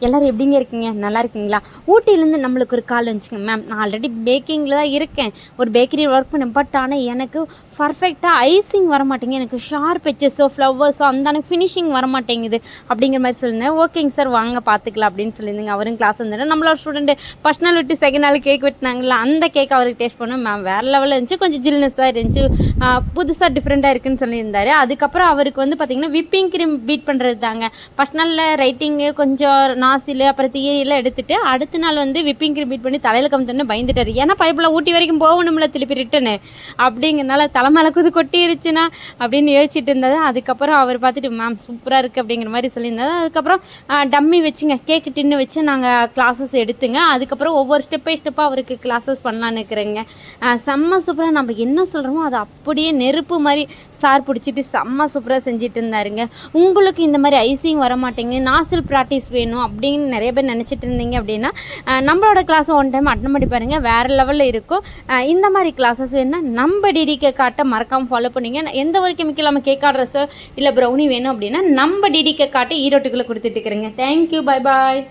எல்லோரும் எப்படிங்க இருக்கீங்க? நல்லா இருக்கீங்களா? ஊட்டியிலேருந்து நம்மளுக்கு ஒரு கால் வந்துச்சுங்க. மேம், நான் ஆல்ரெடி பேக்கிங்கில் தான் இருக்கேன், ஒரு பேக்கரி ஒர்க் பண்ணேன். பட் ஆனால் எனக்கு பர்ஃபெக்டாக ஐசிங் வர மாட்டேங்குது, எனக்கு ஷார்ப் எச்சஸோ ஃப்ளவர்ஸோ அந்த எனக்கு ஃபினிஷிங் வர மாட்டேங்குது அப்படிங்கிற மாதிரி சொல்லியிருந்தேன். ஓகேங்க சார், வாங்க பார்த்துக்கலாம் அப்படின்னு சொல்லியிருந்தேங்க. அவரும் கிளாஸ் வந்துட்டு நம்மளோட ஸ்டூடெண்ட்டு ஃபஸ்ட் நாள் விட்டு செகண்ட் நாள் கேக் வெட்டினாங்களா, அந்த கேக் அவருக்கு டேஸ்ட் பண்ணோம். மேம் வேறு லெவலில் இருந்துச்சு, கொஞ்சம் ஜில்னஸாக இருந்துச்சு, புதுசாக டிஃப்ரெண்ட்டாக இருக்குதுன்னு சொல்லியிருந்தாரு. அதுக்கப்புறம் அவருக்கு வந்து பார்த்திங்கன்னா விப்பிங் க்ரீம் பீட் பண்ணுறது தாங்க. ஃபஸ்ட் நாளில் ரைட்டிங்கு கொஞ்சம் நாசில் அப்புறம் தியரியெல்லாம் எடுத்துகிட்டு அடுத்த நாள் வந்து விப்பிங் க்ரீம் பீட் பண்ணி தலையில் கமுத்துன்னு பயந்துட்டார். ஏன்னா பைப்பில் ஊட்டி வரைக்கும் போகணும்ல திருப்பி ரிட்டனு, அப்படிங்கிறனால தலைமலை குது கொட்டிருச்சுன்னா அப்படின்னு யோசிச்சுட்டு இருந்தது. அதுக்கப்புறம் அவர் பார்த்துட்டு மேம் சூப்பராக இருக்குது அப்படிங்கிற மாதிரி சொல்லியிருந்தாரு. அதுக்கப்புறம் டம்மி வச்சுங்க, கேக்கு டின்னு வச்சு நாங்கள் கிளாஸஸ் எடுத்துங்க. அதுக்கப்புறம் ஒவ்வொரு ஸ்டெப் பை ஸ்டெப்பாக அவருக்கு கிளாஸஸ் பண்ணலான்னு இருக்கிறேங்க. செம்ம சூப்பராக நம்ம என்ன சொல்கிறோமோ அதை அப்படியே நெருப்பு மாதிரி சார் பிடிச்சிட்டு செம்ம சூப்பராக செஞ்சுட்டு இருந்தாருங்க. உங்களுக்கு இந்த மாதிரி ஐசிங் வர மாட்டேங்குது, நாசில் ப்ராக்டிஸ் வேணும் அப்படின்னு நிறைய பேர் நினச்சிட்டு இருந்தீங்க அப்படின்னா நம்மளோட கிளாஸை ஒன் டைம் அட்டன் பண்ணி பாருங்கள், வேறு லெவலில் இருக்கும். இந்த மாதிரி கிளாஸஸ் வேணுன்னா நம்ம டிடி கார்ட்டை மறக்காமல் ஃபாலோ பண்ணிங்க. எந்த ஒரு கெமிக்கல் நம்ம கேக் ஆர்டர்ஸோ இல்லை ப்ரௌனி வேணும் அப்படின்னா நம்ம டிடி கார்ட்டை ஈரோட்டுக்குள்ளே கொடுத்துட்டு இருக்கிறேங்க. Thank you, bye bye.